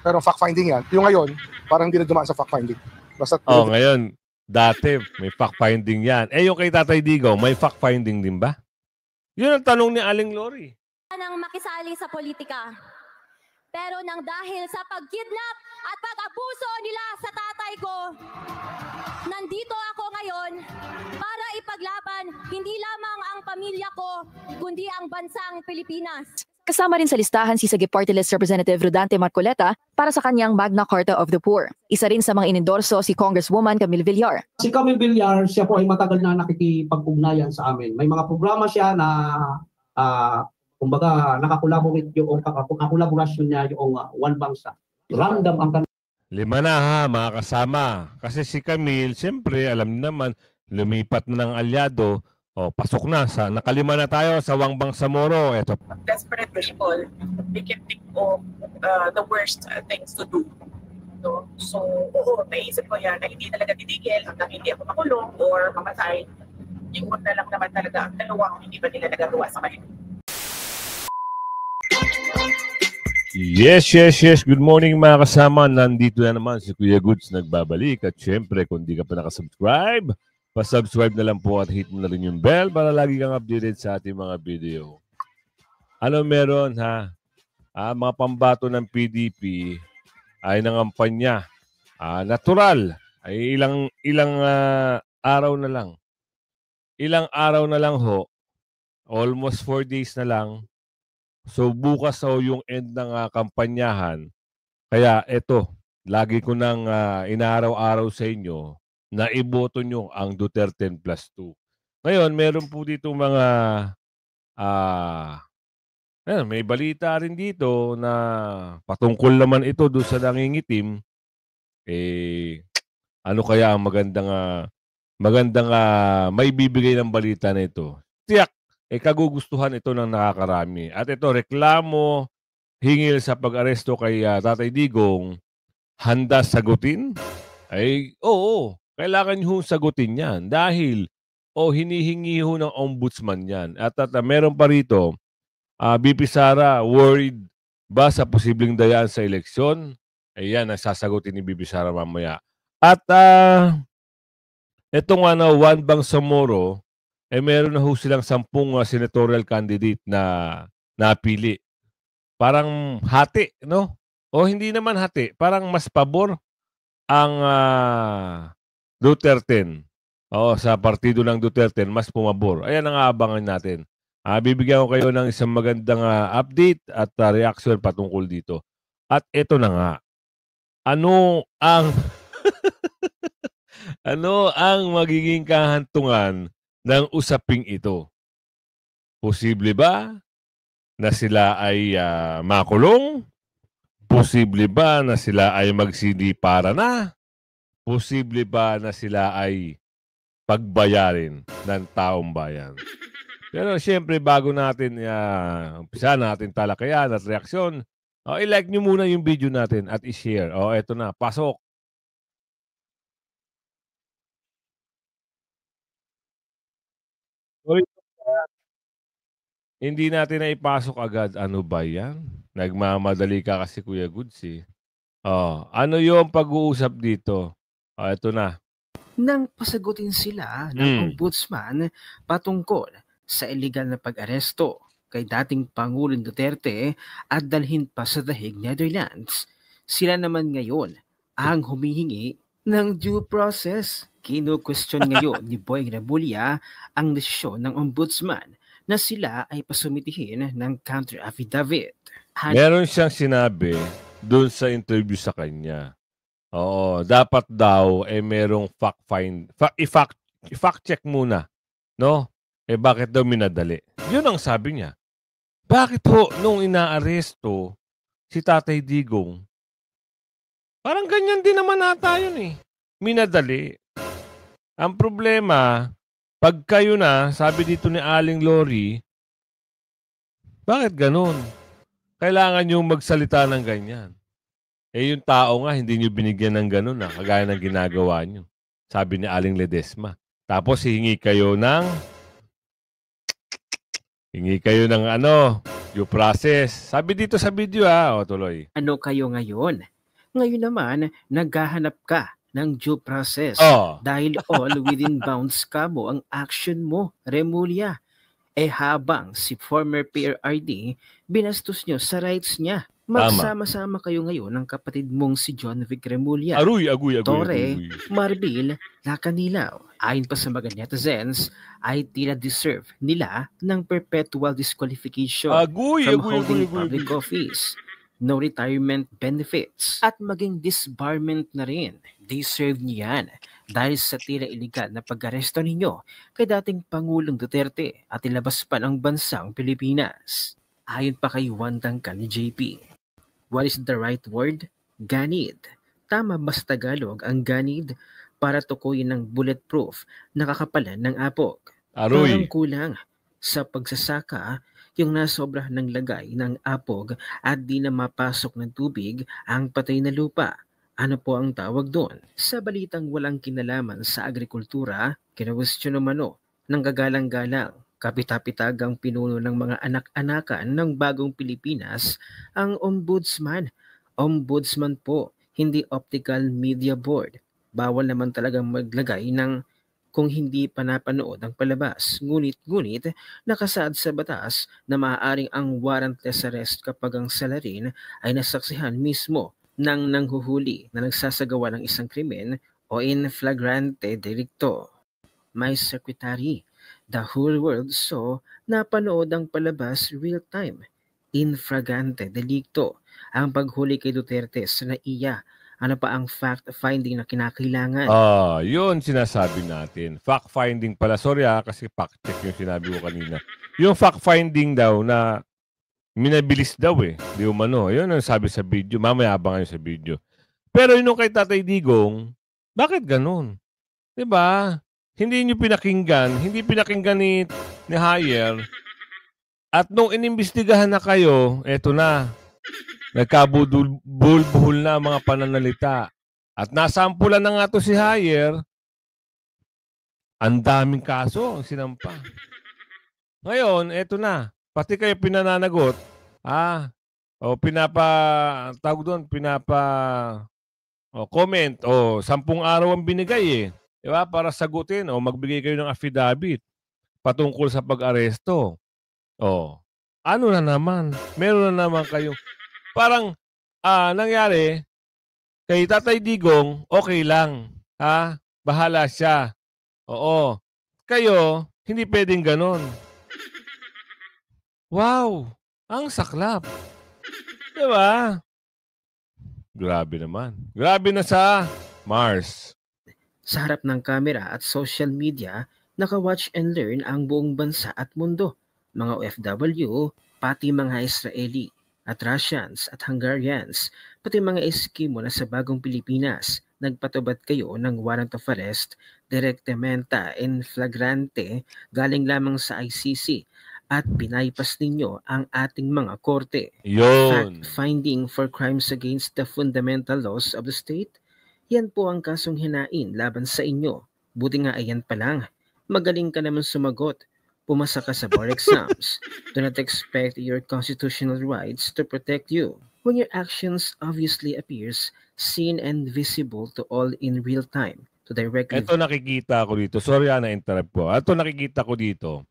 Pero fact-finding yan. Yung ngayon, parang hindi na dumaan sa fact-finding. Basta ngayon, dati may fact-finding yan. Yung kay Tatay Digong, may fact-finding din ba? Yun ang tanong ni Aling Lori. Nang makisali sa politika. Pero nang dahil sa pagkidnap at pag-abuso nila sa tatay ko, nandito ako ngayon para ipaglaban hindi lamang ang pamilya ko, kundi ang bansang Pilipinas. Kasama rin sa listahan si Sagip Party List Representative Rodante Marcoleta para sa kanyang Magna Carta of the Poor. Isa rin sa mga inendorso si Congresswoman Camille Villar. Si Camille Villar, siya po ay matagal na nakikipag-ugnayan sa amin. May mga programa siya na kumbaga nakakolaborate yung kakolaborasyon niya yung One Bangsa. Random ang 5 na ha, mga kasama. Kasi si Camille, siyempre, alam niyo naman, lumipat na ng alyado. Pasok na. Nakalima na tayo sa One Bangsa Moro. Ito. Desperate people, they can think of the worst things to do. So, oo, naisip ko yan na hindi talaga titigil hanggang hindi ako makulong or mamatay. Yung na lang naman talaga ang dalawang hindi ba nila nagagawa sa kanila. Yes. Good morning mga kasama. Nandito na naman si Kuya Goods nagbabalik. At syempre, kung di ka pa nakasubscribe, pa-subscribe na lang po at hit mo na rin yung bell para lagi kang updated sa ating mga video. Ano meron ha? Mga pambato ng PDP ay nangampanya. Natural. Ay ilang araw na lang. Ilang araw na lang ho. Almost 4 days na lang. So bukas yung end ng kampanyahan. Kaya ito, lagi ko nang inaaraw-araw sa inyo na iboto nyo ang Duterte plus 2. Ngayon, meron po dito mga may balita rin dito na patungkol naman ito doon sa nangingitim. Ano kaya ang magandang may bibigay ng balita na ito? Tiyak! Kagugustuhan ito ng nakakarami. At ito, reklamo, hingil sa pag-aresto kay Tatay Digong, handa sagutin? Oo, kailangan nyo sagutin yan. Dahil, hinihingi ho ng ombudsman yan. At meron pa rito, BP Sara, worried ba sa posibleng dayaan sa eleksyon? Ayan, nasasagutin ni BP Sara mamaya. At, itong One Bangsa Moro, meron na ho silang 10 senatorial candidate na napili. Parang hati, no? O hindi naman hati. Parang mas pabor ang Duterte. Sa partido ng Duterte, mas pumabor. Ayan ang aabangan natin. Bibigyan ko kayo ng isang magandang update at reaction patungkol dito. At ito na nga. Ano ang ano ang magiging kahantungan ng usaping ito? Posible ba na sila ay makulong? Posible ba na sila ay magsiliparan na? Posible ba na sila ay pagbayarin ng taong bayan? Pero siyempre, bago natin umpisa natin talakayan at reaksyon, i-like nyo muna yung video natin at i-share. Eto na, pasok! Hindi natin na ipasok agad. Ano ba yan? Nagmamadali ka kasi, Kuya Goods eh. Ano yung pag-uusap dito? Ito na. Nang pasagutin sila ng ombudsman patungkol sa illegal na pag-aresto kay dating Pangulong Duterte at dalhin pa sa dahig Netherlands, sila naman ngayon ang humihingi ng due process. Kino-question ngayon ni Boying Remulla ang desisyon ng ombudsman na sila ay pasumitihin ng counter affidavit. Meron siyang sinabi doon sa interview sa kanya. Dapat daw merong fact check muna, no? Bakit daw minadali? Yun ang sabi niya. Bakit ho nung inaaresto si Tatay Digong? Parang ganyan din naman ata yun eh. Minadali. Ang problema, pag kayo na, sabi dito ni Aling Lori, bakit ganun? Kailangan nyo magsalita ng ganyan. Yung tao nga, hindi nyo binigyan ng ganun kagaya ng ginagawa nyo. Sabi ni Aling Ledesma. Tapos hingi kayo ng due process. Sabi dito sa video tuloy. Ano kayo ngayon? Ngayon naman, naghahanap ka ng due process Oh. dahil all within bounds ka mo ang action mo, Remulla. Habang si former PRRD, binastos nyo sa rights niya. Magsama-sama kayo ngayon ng kapatid mong si John Vic Remulla. Aguy. Torre, Marbil, Nakanilaw. Ayon pa sa mga netizens, ay tila deserve nila ng perpetual disqualification from holding public office, no retirement benefits, at maging disbarment na rin. Deserve niyan dahil sa tila iligal na pag-aresto ninyo kay dating Pangulong Duterte at ilabas pa ng bansang Pilipinas. Ayon pa kay Wandangka ni JP. What is the right word? Ganid. Tama ba sa Tagalog ang ganid para tukuyin ng bulletproof na kakapalan ng apog? Parang kulang sa pagsasaka yung nasobra ng lagay ng apog at di na mapasok ng tubig ang patay na lupa. Ano po ang tawag doon? Sa balitang walang kinalaman sa agrikultura, kinawestiyon umano ng gagalang-galang kapitapitagang pinuno ng mga anak-anakan ng bagong Pilipinas ang ombudsman. Ombudsman po, hindi optical media board. Bawal naman talagang maglagay ng kung hindi pa napanood ang palabas. Ngunit nakasaad sa batas na maaaring ang warrantless arrest kapag ang salarin ay nasaksihan mismo ng nanghuhuli na nagsasagawa ng isang krimen o in flagrante delicto. My secretary, the whole world saw napanood ang palabas real time. In flagrante delicto, ang paghuli kay Duterte sa NAIA. Ano pa ang fact-finding na kinakailangan? Yun sinasabi natin. Fact-finding pala. Sorry kasi fact-check yung sinabi ko kanina. Yung fact-finding daw na minabilis daw Di umano. Yun ang sabi sa video. Mamaya abangan sa video. Pero yun kay Tatay Digong, bakit ganun? Diba? Hindi nyo pinakinggan. Hindi pinakinggan ni Hayer. At nung inimbestigahan na kayo, eto na. Nagkabulbuhol na mga pananalita. At nasampulan na nga to si Hayer, ang daming kaso ang sinampa. Ngayon, eto na. Pati kayo pinananagot, comment, 10 araw ang binigay Diba? Para sagutin, magbigay kayo ng affidavit patungkol sa pag-aresto. Ano na naman? Meron na naman kayo. Parang nangyari, kay Tatay Digong, okay lang. Bahala siya. Oo. Kayo, hindi pwedeng ganon. Wow! Ang saklap. Diba? Grabe naman. Grabe na sa Mars. Sa harap ng kamera at social media, naka-watch and learn ang buong bansa at mundo. Mga OFW, pati mga Israeli at Russians at Hungarians, pati mga Eskimo na sa bagong Pilipinas, nagpatubad kayo ng warrant of arrest, directementa in flagrante galing lamang sa ICC at binaypas ninyo ang ating mga korte. Fact-finding for crimes against the fundamental laws of the state? Yan po ang kasong hinain laban sa inyo. Buti nga ayan pa lang. Magaling ka naman sumagot. Pumasa ka sa bar exams. Do not expect your constitutional rights to protect you when your actions obviously appears seen and visible to all in real time. To directly... Ito nakikita ko dito. Sorry na-interrupt ko. Ito nakikita ko dito.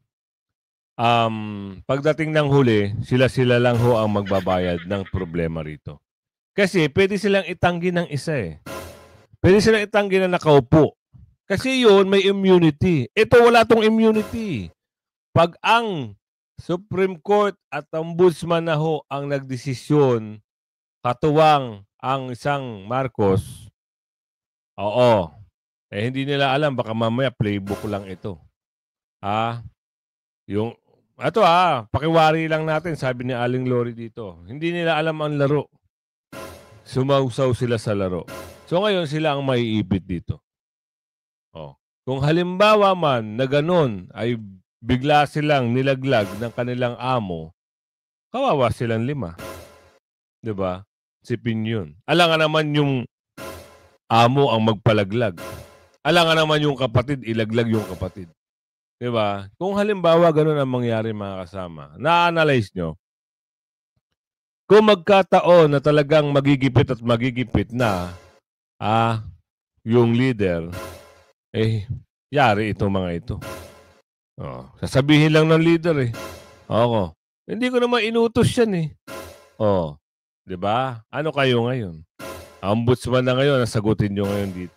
Pagdating ng huli, sila lang ho ang magbabayad ng problema rito. Kasi pwede silang itanggi ng isa Pwede silang itanggi na nakaupo. Kasi yun, may immunity. Ito, wala tong immunity. Pag ang Supreme Court at Ombudsman na ho ang nagdesisyon, katuwang ang isang Marcos, hindi nila alam, baka mamaya playbook lang ito. Pakiwari lang natin, sabi ni Aling Lori dito. Hindi nila alam ang laro. Sumausaw sila sa laro. So ngayon sila ang maiipit dito. Kung halimbawa man na ganun ay bigla silang nilaglag ng kanilang amo, kawawa silang 5. Diba? Sipin yun. Alangan naman yung amo ang magpalaglag. Alangan naman yung kapatid, ilaglag yung kapatid. Diba? Kung halimbawa ganun ang mangyari mga kasama, na-analyze nyo, kung magkataon na talagang magigipit at magigipit na yung leader, yari itong mga ito. Sasabihin lang ng leader hindi ko naman inutos yan di ba? Ano kayo ngayon? Ombudsman na ngayon, nasagutin nyo ngayon dito.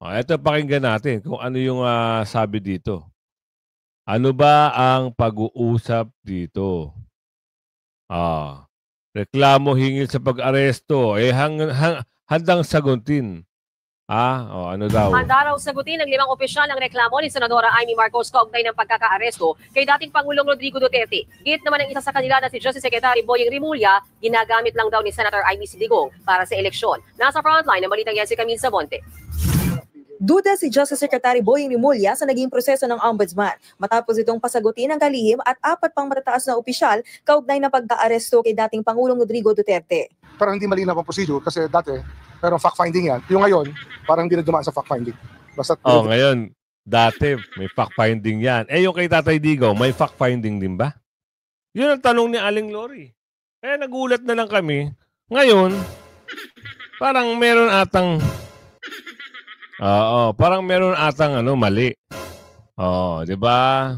Ito pakinggan natin kung ano yung sabi dito. Ano ba ang pag-uusap dito? Reklamo hingil sa pag-aresto. Handang sagutin. Ano daw? Handa raw sagutin ng 5 opisyal ang reklamo ni Senadora Amy Marcos kaugnay ng pagkaka-aresto kay dating Pangulong Rodrigo Duterte. Git naman ng isa sa kanila na si Justice Secretary Boying Rimulya, ginagamit lang daw ni Senator Amy Digong para sa eleksyon. Nasa frontline ng balitang yan si Camille Sabonte. Duda si Justice Secretary Boying Rimulya sa naging proseso ng Ombudsman matapos itong pasagutin ng kalihim at 4 pang matataas na opisyal kaugnay ng pagka-aresto kay dating Pangulong Rodrigo Duterte. Pero hindi malinaw ang procedure kasi dati merong fact-finding yan. Yung ngayon, parang hindi na dumaan sa fact-finding. Basta ngayon, dati may fact-finding yan. Yung kay Tatay Digong, may fact-finding din ba? Yun ang tanong ni Aling Lori. Kaya nagulat na lang kami. Ngayon, parang meron atang parang meron atang mali. Di ba?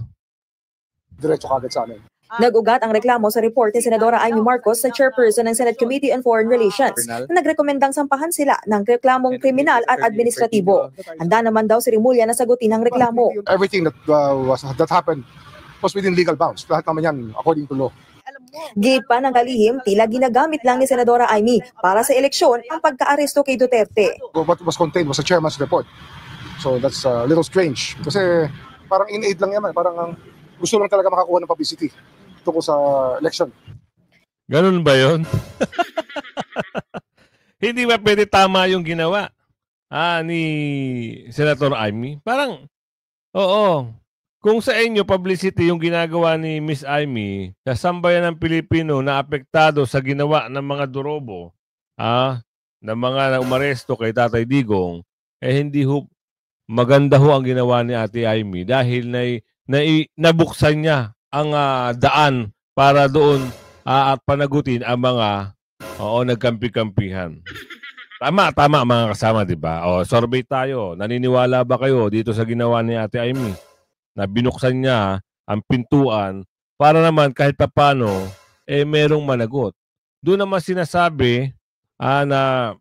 Diretso kagad sa amin. Nag-ugat ang reklamo sa report ni Senadora Amy Marcos sa chairperson ng Senate Committee on Foreign Relations na nagrekomendang sampahan sila ng reklamong kriminal at administratibo. Handa naman daw si Rimulya na sagutin ang reklamo. Everything that happened was within legal bounds. Lahat naman yan according to law. Gate pa ng kalihim, tila ginagamit lang ni Senadora Amy para sa eleksyon ang pagka-aresto kay Duterte. What was contained was a chairman's report. So that's a little strange. Kasi parang in-aid lang yan. Parang gusto lang talaga makakuha ng publicity tungkol sa election. Ganun ba yun? Hindi ba pwede tama yung ginawa ni Senator Amy? Parang, kung sa inyo publicity yung ginagawa ni Miss Amy sa sambayan ng Pilipino na apektado sa ginawa ng mga durobo, ng mga umaresto kay Tatay Digong, hindi maganda ang ginawa ni Ate Amy dahil nabuksan niya ang daan para doon at panagutin ang mga nagkampi-kampihan. Tama mga kasama, di ba? Survey tayo. Naniniwala ba kayo dito sa ginawa ni Ate Amy? Na binuksan niya ang pintuan para naman kahit papano merong managot. Doon naman sinasabi na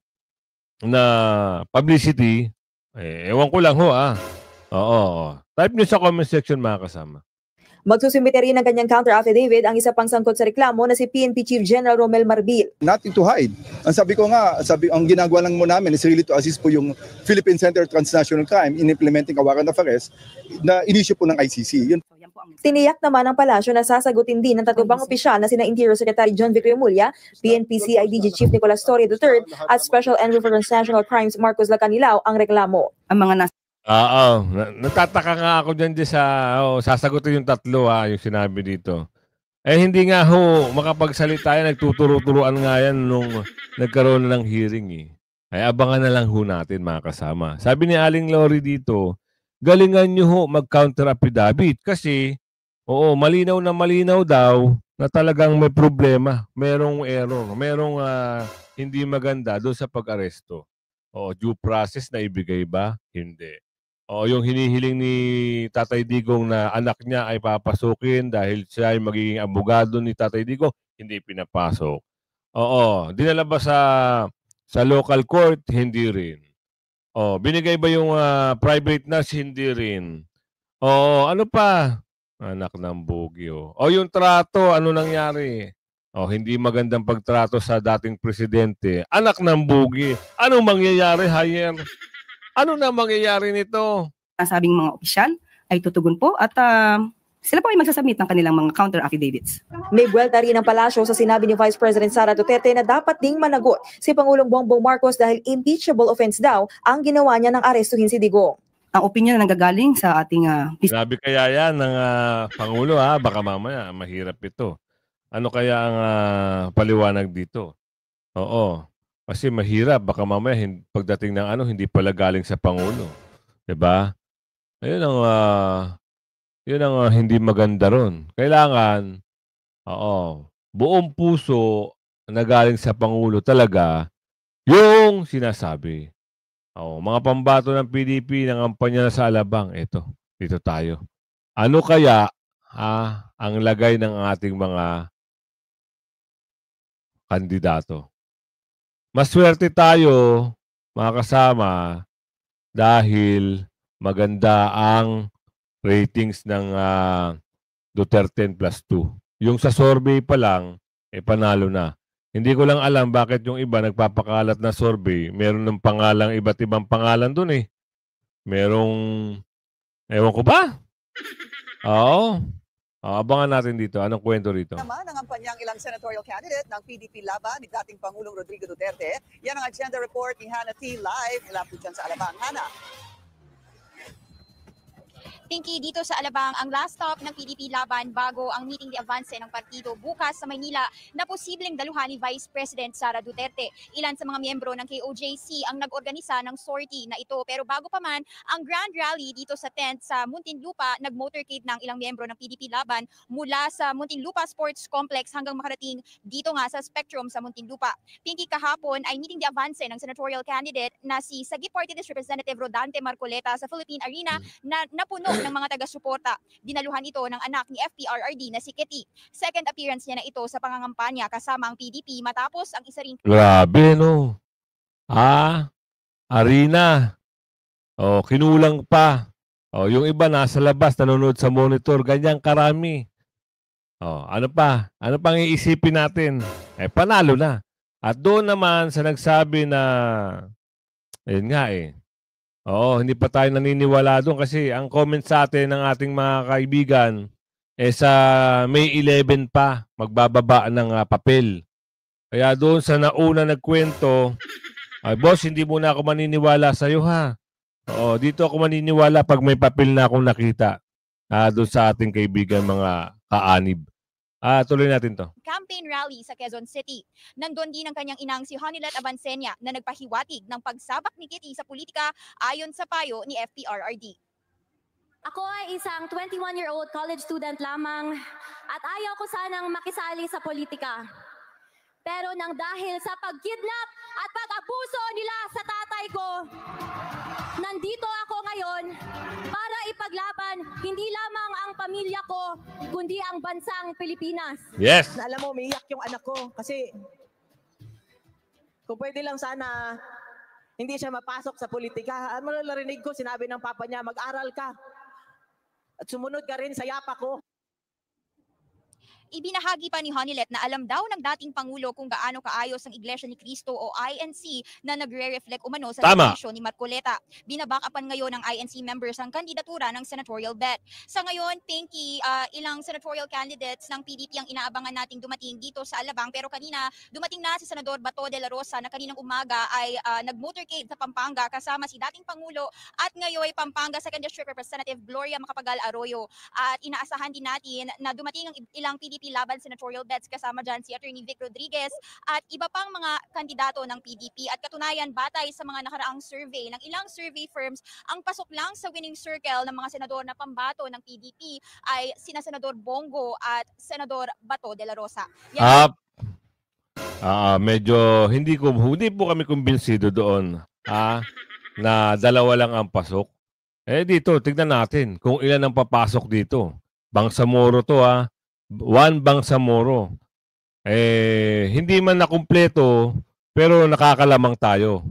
publicity, ewan ko lang Type nyo sa comment section mga kasama. Magsusumite rin ng kanyang counter affidavit ang isa pang sangkot sa reklamo na si PNP Chief General Romel Marbil. Nothing to hide. Ang sabi ko nga, ang ginagawa lang mo namin is really to assist po yung Philippine Center of Transnational Crime in implementing a warrant of arrest na inisyu po ng ICC. Yun. Tiniyak naman ng palasyo na sasagutin din ng tatubang opisyal na sina Interior Secretary John Vic Rimulya, PNP CIDG Chief Nicolas Torre III at Special Envoy for Transnational Crimes Marcos Lacanilao ang reklamo. Ang mga natataka nga ako dyan sasagutin yung tatlo yung sinabi dito. Hindi nga makapagsalita yan, nagtuturo-turuan nga yan nung nagkaroon ng hearing abangan na lang natin mga kasama. Sabi ni Aling Lori dito, galingan nyo mag-counter affidavit kasi malinaw na malinaw daw na talagang may problema, merong error, merong hindi maganda doon sa pag-aresto. Due process na ibigay ba? Hindi. Yung hinihiling ni Tatay Digong na anak niya ay papasukin dahil siya ay magiging abogado ni Tatay Digong, hindi pinapasok. Dinala ba sa local court? Hindi rin. Binigay ba yung private nurse? Hindi rin. Ano pa? Anak ng bugi. Yung trato, ano nangyari? Hindi magandang pagtrato sa dating presidente. Anak ng bugi. Anong mangyayari, Hayer? Ano na mangyayari nito? Nasabing mga opisyal ay tutugon po at sila po ay magsasubmit ng kanilang mga counter affidavits. May buwelta rin ng palasyo sa sinabi ni Vice President Sara Duterte na dapat ding managot si Pangulong Bongbong Marcos dahil impeachable offense daw ang ginawa niya ng arestuhin si Digong. Ang opinion na nanggagaling sa ating... Grabe kaya yan ng Pangulo baka mamaya mahirap ito. Ano kaya ang paliwanag dito? Kasi mahirap, baka mamaya pagdating ng hindi pala galing sa Pangulo. 'Di ba? Ayun ang hindi maganda ron. Kailangan buong puso na galing sa Pangulo talaga yung sinasabi. Mga pambato ng PDP, nangampanya na sa Alabang. Dito tayo. Ano kaya ang lagay ng ating mga kandidato? Maswerte tayo, mga kasama, dahil maganda ang ratings ng Duterte +2. Yung sa survey pa lang, panalo na. Hindi ko lang alam bakit yung iba nagpapakalat na survey. Meron ng pangalang, iba't ibang pangalan dun eh. Merong, ewan ko ba? Oo. Abangan natin dito. Anong kwento rito? Naman ang kampanyang ilang senatorial candidate ng PDP laban ni dating Pangulong Rodrigo Duterte. Yan ang agenda report ni Hannah T. Live. Mula po dyan sa Alabang. Hannah. Pinky, dito sa Alabang, ang last stop ng PDP laban bago ang meeting de avance ng partido bukas sa Maynila na posibleng daluhan ni Vice President Sara Duterte. Ilan sa mga miyembro ng KOJC ang nag-organisa ng sortie na ito. Pero bago pa man, ang grand rally dito sa tent sa Muntinlupa, nag-motorcade ng ilang miyembro ng PDP laban mula sa Muntinlupa Sports Complex hanggang makarating dito nga sa Spectrum sa Muntinlupa. Pinky, kahapon ay meeting de avance ng senatorial candidate na si Sagip Party List Representative Rodante Marcoleta sa Philippine Arena na napuno ng mga taga-suporta. Dinaluhan ito ng anak ni FPRRD na si Kitty. Second appearance niya na ito sa pangangampanya kasama ang PDP matapos ang isa ring... Grabe, no? Arena. Kinulang pa. Yung iba nasa labas, nanonood sa monitor. Ganyang karami. Ano pa? Ano pang iisipin natin? Panalo na. At doon naman sa nagsabi na, ayun nga hindi pa tayo naniniwala doon kasi ang comment sa atin ng ating mga kaibigan sa May 11 pa magbababa ng papel. Kaya doon sa nauna nagkwento, boss, hindi muna ako maniniwala sa iyo ha. Dito ako maniniwala pag may papel na akong nakita doon sa ating kaibigan mga kaanib. Tuloy natin to. Campaign rally sa Quezon City. Nandun din ang kanyang inang si Honilet Abansenia na nagpahiwatig ng pagsabak ni Kitty sa politika ayon sa payo ni FPRRD. Ako ay isang 21-year-old college student lamang at ayaw ko sanang makisali sa politika. Pero nang dahil sa pagkidnap at pag-abuso nila sa tatay ko, nandito ako ngayon para ipaglaban hindi lamang ang pamilya ko, kundi ang bansang Pilipinas. Yes! Alam mo, umiiyak yung anak ko kasi kung pwede lang sana hindi siya mapasok sa politika. Ano narinig ko, sinabi ng papa niya, mag-aral ka at sumunod ka rin sa yapa ko. Ibinahagi pa ni Honilet na alam daw ng dating Pangulo kung gaano kaayos ang Iglesia ni Cristo o INC na nagre-reflect umano sa desisyon ni Marcoleta. Binabakapan ngayon ng INC members ang kandidatura ng senatorial bet. Sa ngayon, Pinky, ilang senatorial candidates ng PDP ang inaabangan nating dumating dito sa Alabang. Pero kanina, dumating na si Senador Bato de la Rosa na kaninang umaga ay nag-motorcade sa Pampanga kasama si dating Pangulo at ngayon Pampanga 2nd District Representative Gloria Macapagal Arroyo. At inaasahan din natin na dumating ang ilang PDP laban senatorial bets kasama dyan si Attorney Vic Rodriguez at iba pang mga kandidato ng PDP. At katunayan, batay sa mga nakaraang survey ng ilang survey firms, ang pasok lang sa winning circle ng mga senador na pambato ng PDP ay sina Senador Bongo at Senador Bato de la Rosa. Medyo hindi po kami kumbinsido doon na dalawa lang ang pasok. Dito, tignan natin kung ilan ang papasok dito. Bangsamoro to One Bangsamoro. Hindi man nakumpleto, pero nakakalamang tayo.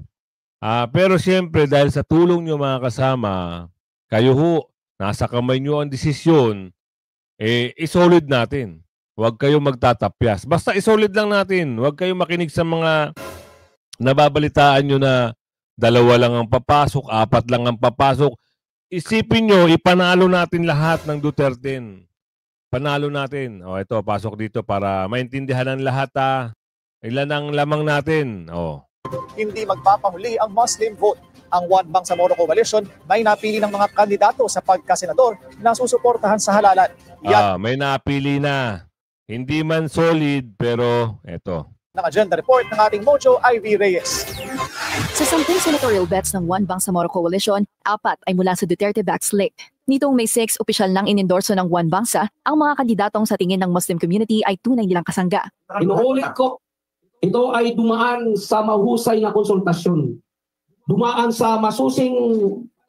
Pero siyempre, dahil sa tulong nyo mga kasama, kayo nasa kamay nyo ang desisyon, isolid natin. Huwag kayong magtatapyas. Basta isolid lang natin. Huwag kayong makinig sa mga nababalitaan nyo na 2 lang ang papasok, 4 lang ang papasok. Isipin nyo, ipanalo natin lahat ng Duterte. Panalo natin. Ito, pasok dito para maintindihan ng lahat. Ilan ang lamang natin. Hindi magpapahuli ang Muslim vote. Ang One Bangsamoro Coalition may napili ng mga kandidato sa pagkasenador na susuportahan sa halalan. May napili na. Hindi man solid, pero ito. Ng agenda report ng ating Mojo Ivy Reyes. Sa 10 senatorial bets ng One Bangsamoro Coalition, 4 ay mula sa Duterte-backed slate. Nitong May 6, opisyal nang inendorso ng One Bangsa, ang mga kandidatong sa tingin ng Muslim community ay tunay nilang kasangga. Inuulit ko, ito ay dumaan sa mahusay na konsultasyon. Dumaan sa masusing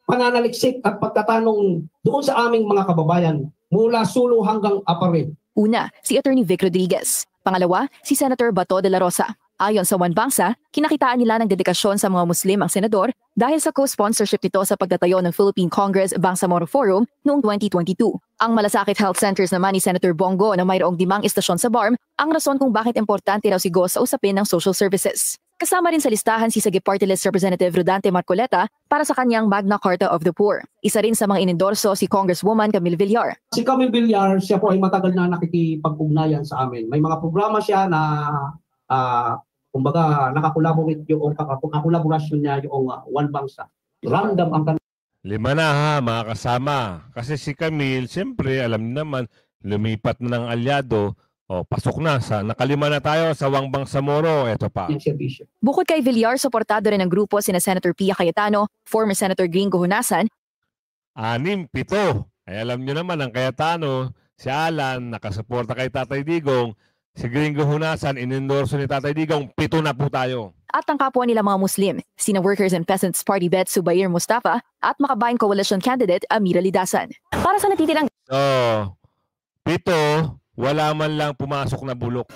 pananaliksik at pagtatanong doon sa aming mga kababayan mula Sulu hanggang Apared. Una, si Attorney Vic Rodriguez. Pangalawa, si Senator Bato de la Rosa. Ayon sa One Bangsa, kinakitaan nila ng dedikasyon sa mga Muslim ang senador dahil sa co-sponsorship nito sa pagtatayo ng Philippine Congress Bangsamoro Forum noong 2022. Ang Malasakit Health Centers naman ni Senator Bongo na mayroong 5 istasyon sa BARM ang rason kung bakit importante raw si Go sa usapin ng social services. Kasama rin sa listahan si Sagip Party List Representative Rodante Marcoleta para sa kanyang Magna Carta of the Poor. Isa rin sa mga inendorso si Congresswoman Camille Villar. Si Camille Villar, siya po ay matagal na nakikipag-ugnayan sa amin. May mga programa siya na kumbaga nakakolaborasyon niya yung One Bangsa. Random ang 5 na ha, mga kasama. Kasi si Camille, siyempre, alam niyo naman, lumipat na ng alyado. O, pasok na. Nakalima na tayo sa One Bangsamoro. Ito pa. Bukod kay Villar, suportado rin ng grupo sina Senator Pia Cayetano, former Senator Gringo Hunasan. 6, 7. Ay alam niyo naman, ang Cayetano, si Alan, nakasuporta kay Tatay Digong. Si Gringo Hunasan, inendorso ni Tatay Digong, 7 na po tayo. At ang kapwa nila mga Muslim, sina Workers and Peasants Party Bet Subair Mustafa at Makabayan Coalition candidate Amira Lidasan. Para sa natitirang... So, 7, wala man lang pumasok na bulok.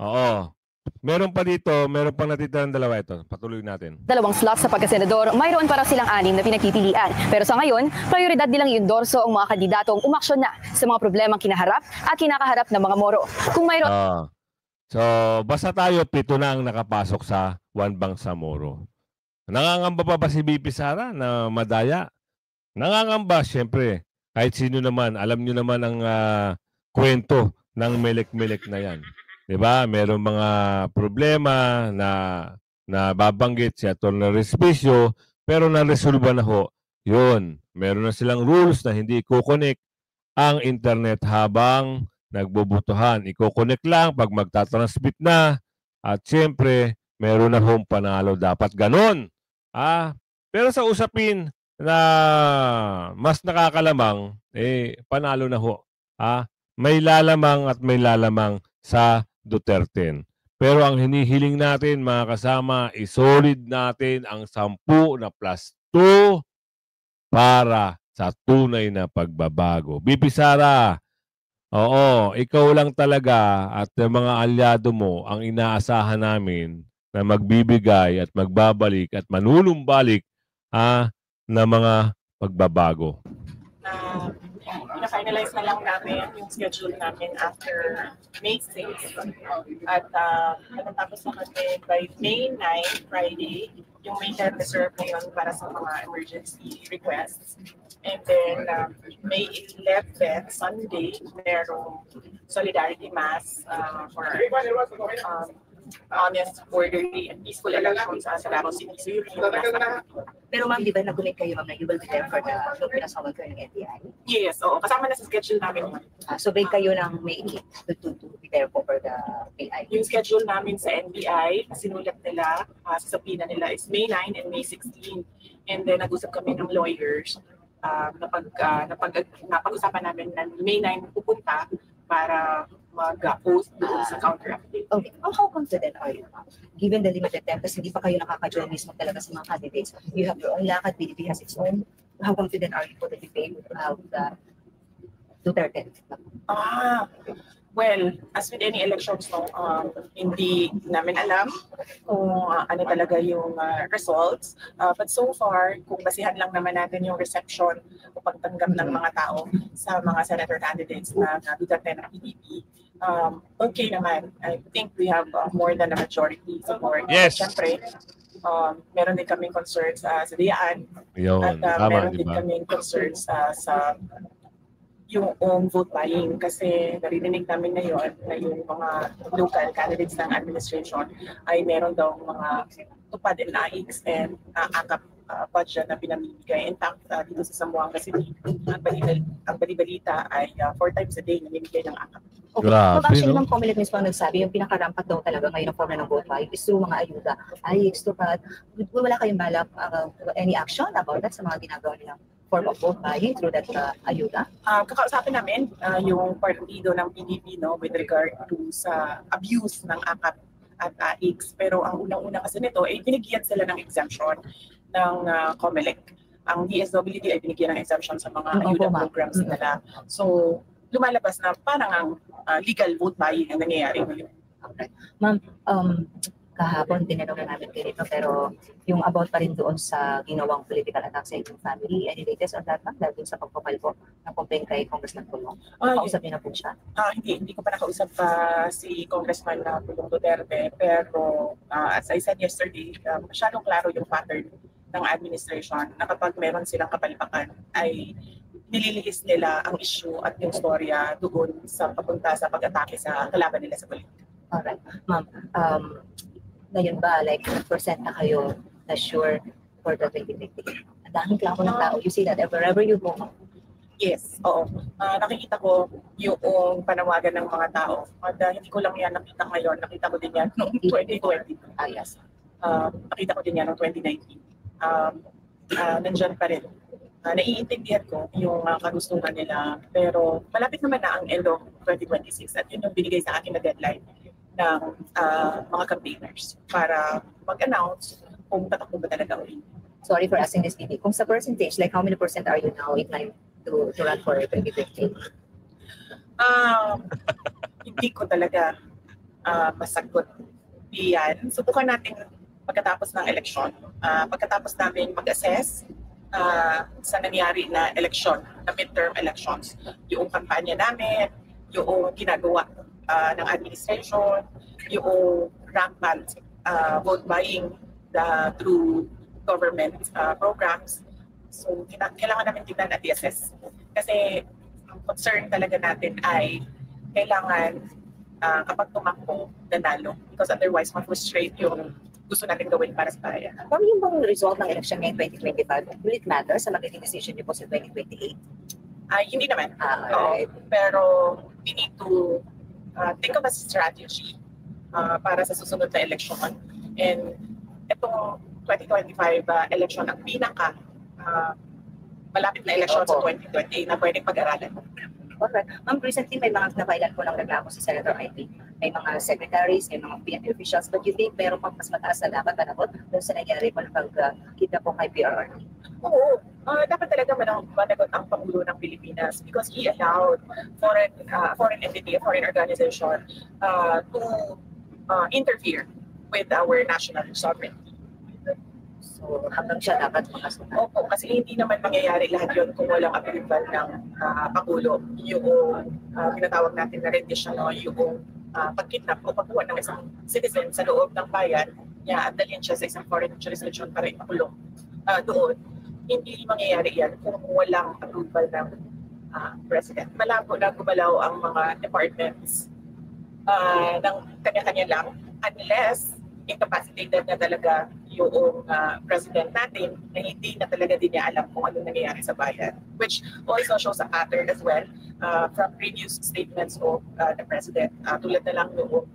Oo. Meron pa dito, meron pang natitirang 2 ito. Patuloy natin. 2 slots sa pagkasenador, mayroon para silang 6 na pinagpipilian. Pero sa ngayon, prioridad nilang iendorso ang mga kandidatong umaksyon na sa mga problemang kinaharap at kinakaharap ng mga Moro. Kung mayroon... So, basta tayo 7 na ang nakapasok sa One Bangsamoro. Nangangamba pa ba si BP Sara na madaya? Nangangamba, syempre. Kahit sino naman, alam nyo naman ang kwento ng melek-melek na yan. Diba? Merong mga problema na babanggit si Atty. Respicio, pero na-resolve na ho. Yun, meron na silang rules na hindi i-connect ang internet habang nagbobotohan. I-connect lang pag magtatransmit na. At siyempre, meron na hong panalo. Dapat ganon. Pero sa usapin na mas nakakalamang, panalo na ho. May lalamang at may lalamang sa Duterte. Pero ang hinihiling natin, mga kasama, isolid natin ang 10 na plus 2 para sa tunay na pagbabago. BP Sara, oo, ikaw lang talaga at mga alyado mo ang inaasahan namin na magbibigay at magbabalik at manunumbalik na mga pagbabago. Ina-finalize na lang namin yung schedule namin after May 6. At natatapos na kami by May 9, Friday, yung May 10 reserve na yun para sa mga emergency requests. And then May 11, Sunday, merong Solidarity Mass for honest, orderly, and peaceful elections sa Davao City. So yun yung Pero ma'am, di ba nag-commit kayo ma'am na you will be there for the pinasawag kayo ng NBI? Yes, oo. Kasama na sa schedule namin yun. So big kayo ng May 8 to be there for the PI? Yung schedule namin sa NBI, sinulat nila, sa subpoena nila is May 9 and May 16. And then nag-usap kami ng lawyers. Napag-usapan namin na May 9 pupunta para mag-post doon sa counter-update. Okay. How confident are you? Given the limited time, kasi hindi pa kayo nakaka-join mismo talaga sa mga candidates. You have your own lakad, PDP has its own. How confident are you for the debate of the Duterte? Well, as with any elections, hindi namin alam kung ano talaga yung results. But so far, kung basihan lang naman natin yung reception o pagtanggap ng mga tao sa mga senator candidates na Duterte ng PDP, okay naman. I think we have more than a majority support. Yes. Siyempre, meron din kaming concerns sa DIAN. Yun, at meron din kaming concerns sa yung vote buying kasi narinig namin ngayon na yung mga local candidates ng administration ay meron daw mga tupad and naiks and akap budget na pinamimigay. In fact, dito sa Zamboanga City, ang balibalita ay 4 times a day namimigay ng akap. Okay. Grabe, Actually, no? Ma'am Comelec mismo ang nagsabi, yung pinakarampat daw talaga ngayon ng forma ng vote buying is through mga ayuda. Ay, extorted. Wala kayong balak, any action about that sa mga ginagawa nilang form of vote buying through that ayuda? Kakausapin namin yung partido ng PDP with regard to sa abuse ng AKAP at AIX. Pero ang unang-una kasi nito ay binigyan sila ng exemption ng COMELEC. Ang DSWD ay binigyan ng exemption sa mga ayuda programs nila. So, lumalabas na parang ang legal vote buying ang nangyayari ngayon. Okay. Ma'am, kahapon tinanong na namin ganito, pero yung about pa rin doon sa ginawang political attack sa inyong family, any latest on that, ma'am? Dahil doon sa pagpapal po ng complaint kay Congressman Pulong. Nakausap niyo na po siya? Hindi ko pa nakausap si Congressman Pulong Duterte, pero as I said yesterday, masyadong klaro yung pattern ng administration na kapag meron silang kapalpakan ay nililihis nila ang issue at yung storya doon sa papunta sa pag-atake sa kalaban nila sa politika. Alright. Ma'am, ngayon ba, like, percent na kayo na sure for the 2050? Ang daming klamo ng tao. You see that wherever you go. Yes, oo. Nakikita ko yung panawagan ng mga tao. At hindi ko lang yan nakita ngayon. Nakita ko din yan noong 2020. Yes. Nakita ko din yan noong 2019. Nandyan pa rin. Naiintindihan ko yung kagustuhan nila, pero malapit naman na ang end of 2026 at yun yung binigay sa akin na deadline ng mga campaigners para mag-announce kung tatakbo ba talaga o hindi. Sorry for asking this, Bibi. Kung sa percentage, like how many percent are you now inclined to run for 2015? Hindi ko talaga masagot yan. Subukan natin pagkatapos ng eleksyon. Pagkatapos namin mag-assess sa nangyari na eleksyon, na midterm elections, yung kampanya namin, yung ginagawa ng administration, yung rampant vote buying through government programs. So, kailangan namin tignan at i-assess. Kasi ang concern talaga natin ay kailangan kapag tumakbo, nanalo. Because otherwise, ma-frustrate yung gusto natin gawin para sa bayan. Kung yung bang result ng election ngayong 2025, will it matter sa magiging decision niyo po sa 2028? Hindi naman. Right. Pero we need to think of a strategy para sa susunod na election. And itong 2025 election ang pinaka malapit na election sa 2028 na pwedeng pag-aralan. Okay. Ma'am, recently may mga na-file po ng reklamo si Senator Ivy. May mga secretaries, may mga PNP officials, but you think meron pang mas mataas na dapat panahon doon sa nangyari po ng pagkita po kay PRRD? Oo. Dapat talaga managot ang Pangulo ng Pilipinas because he allowed foreign entity, foreign organization to interfere with our national sovereignty. So, hanggang siya dapat makasunan. Opo, kasi hindi naman mangyayari lahat yun kung walang approval ng Pangulo. Yung tinatawag natin na rendition, yung pagkidnap o pagkuha ng isang citizen sa loob ng bayan, at dalhin siya sa isang foreign jurisdiction para ipakulong doon. Hindi mangyayari yan kung walang approval ng President. Malabo na gumalaw ang mga departments ng kanya-kanya lang unless incapacitated na talaga yung president natin na hindi na talaga din niya alam kung ano nangyayari sa bayan. Which also shows a pattern as well from previous statements of the president. Tulad na lang yung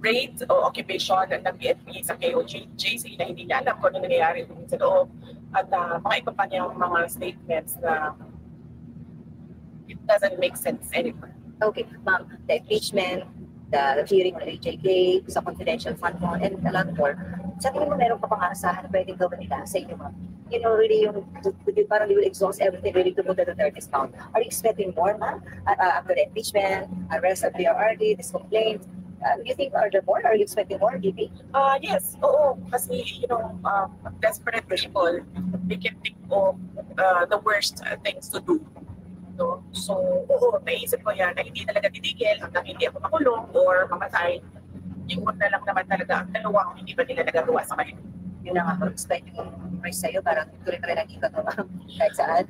raid o occupation ng PNP sa KOJC na hindi niya alam kung ano nangyayari sa loob. At mga iba pa niyang mga statements na it doesn't make sense anymore. Okay, ma'am, the impeachment, the hearing on HJK, sa confidential fund mo, and a lot more. Sa tingin mo meron ka pang asahan na pwedeng gawin nila sa inyo, ma'am? You know, really, parang you will exhaust everything really to put the 30s down. Are you expecting more, ma'am? After the impeachment, arrest of PRRD, this complaint, do you think are there more? Are you expecting more, DP? Yes, oo. Kasi, desperate people, they can think of the worst things to do. So, oo, naisip ko yan na hindi talaga titigil hanggang hindi ako makulong or mamatay. Yung na lang naman talaga ang dalawang hindi ba nila nagagawa sa kanila. Yun lang ako, expect yung price sa'yo, parang tuloy-tuloy lang ikot mo, kahit saan?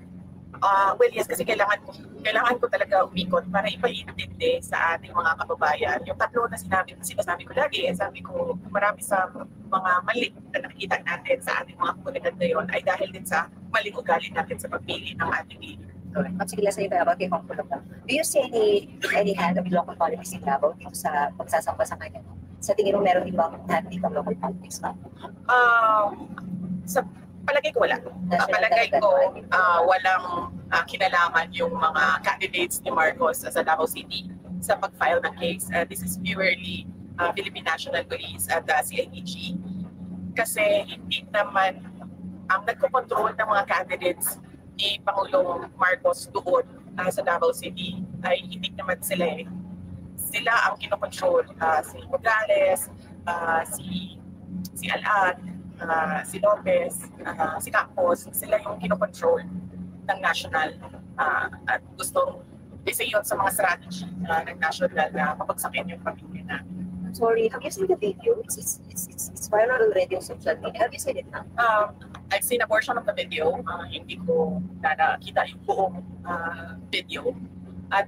Well, yes, kasi kailangan ko talaga umikot para ipaintindi sa ating mga kababayan. Yung tatlo na sinasabi ko lagi, sabi ko marami sa mga mali na nakikita natin sa ating mga komunidad ngayon ay dahil din sa maling ugali natin sa pagpili ng ating leader. Correct. At sige lang sa iba, kay Kong Kulong lang. Do you see any hand of local politics in Davao dito sa pagsasamba sa kanya? Sa tingin mo meron ibang hand dito local politics ba? Sa palagay ko wala. Palagay ko walang kinalaman yung mga candidates ni Marcos sa Davao City sa pag-file ng case. This is purely Philippine National Police at CIDG. Kasi hindi naman ang nagko-control ng mga candidates ni Pangulong Marcos doon sa Davao City ay hindi naman sila eh. Sila ang kinokontrol. Si Morales, si Alan, si Lopez, si Campos, sila yung kinokontrol ng national at gustong isa yun sa mga strategy ng national na mapagsakin yung pamilya namin. Sorry, have you seen the video? It's viral already on social media. Have you seen it now? I've seen a portion of the video. Hindi ko nakita yung buong video. At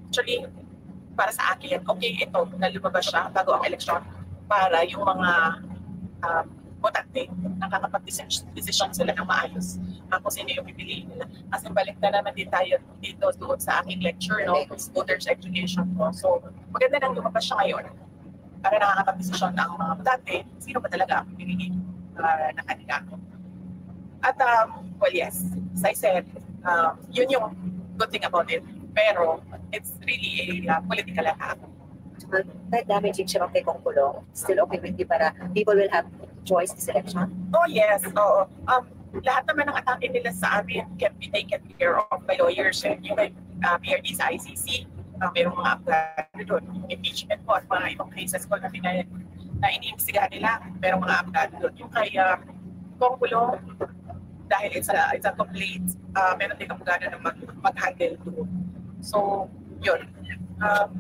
actually, para sa akin, okay ito na lumabas siya bago ang eleksyon para yung mga botante nakakapag-desisyon sila ng maayos kung sino yung pipiliin nila. Kasi balik na naman din tayo dito doon sa aking lecture, no? Voters education ko. So, maganda nang lumabas siya ngayon para nakakapag-desisyon ng mga botante sino ba talaga ang pipiliin na kandidato. At, well, yes, as I said, yun yung good thing about it. Pero, it's really a political attack. That damaging siya kay Kong Kulong, still okay with you para people will have choice this election? Oh, yes. Oo. Lahat naman ng atake nila sa amin can be taken care of by lawyers. Yung PRD sa ICC, mayroong mga abogado doon. Yung impeachment ko at mga ibang cases ko na iniimbestigahan nila, mayroong mga abogado doon. Yung kay Kong Kulong, dahil it's a complaint, meron din abogado na mag-handle doon. So, yun.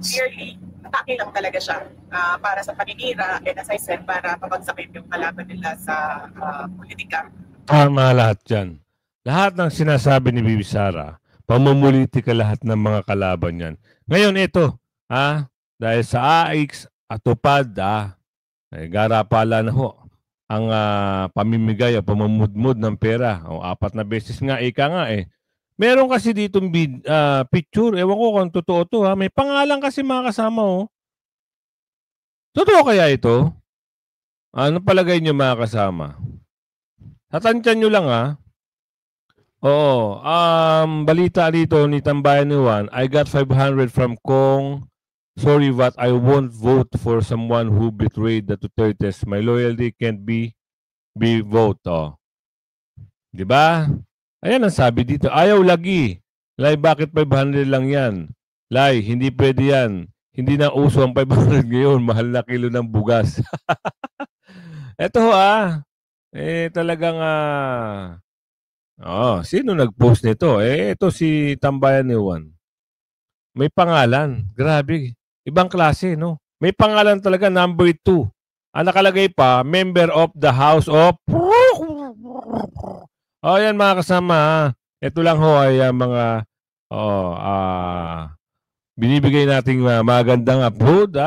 Clearly, atake lang talaga siya para sa paninira and as I said, para pabagsakin yung kalaban nila sa politika. Tama lahat yan. Lahat ng sinasabi ni Bibi Sara, pamumulitika lahat ng mga kalaban yan. Ngayon ito, dahil sa AIX at tupad, garapala na ho ang pamimigay o pamamudmud ng pera. O 4 na beses nga, ika nga eh. Meron kasi ditong picture. Ewan ko kung totoo to ha. May pangalan kasi mga kasama oh. Totoo kaya ito? Ano palagay nyo mga kasama? Tatantyan nyo lang ha. Oo. Balita dito ni Tambayan ni Juan. I got 500 from Kong. Sorry but I won't vote for someone who betrayed the Dutertes. My loyalty can't be vote. Oh. Diba? Ayan ang sabi dito. Ayaw lagi. Lai, bakit 500 lang yan? Lai, hindi pwede yan. Hindi na uso ang 500 ngayon. Mahal na kilo ng bugas. Eto talagang sino nag-post nito? Ito si Tambayan ni Juan. May pangalan. Grabe. Ibang klase, no? May pangalan talaga, number 2. Ang nakalagay pa, member of the House of... yan mga kasama. Ito lang ho ay mga binibigay nating magandang upload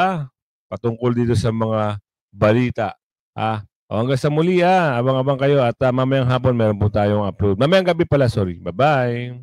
patungkol dito sa mga balita. Hanggang sa muli abang-abang kayo at mamayang hapon meron po tayong upload. Mamayang gabi pala, sorry. Bye-bye.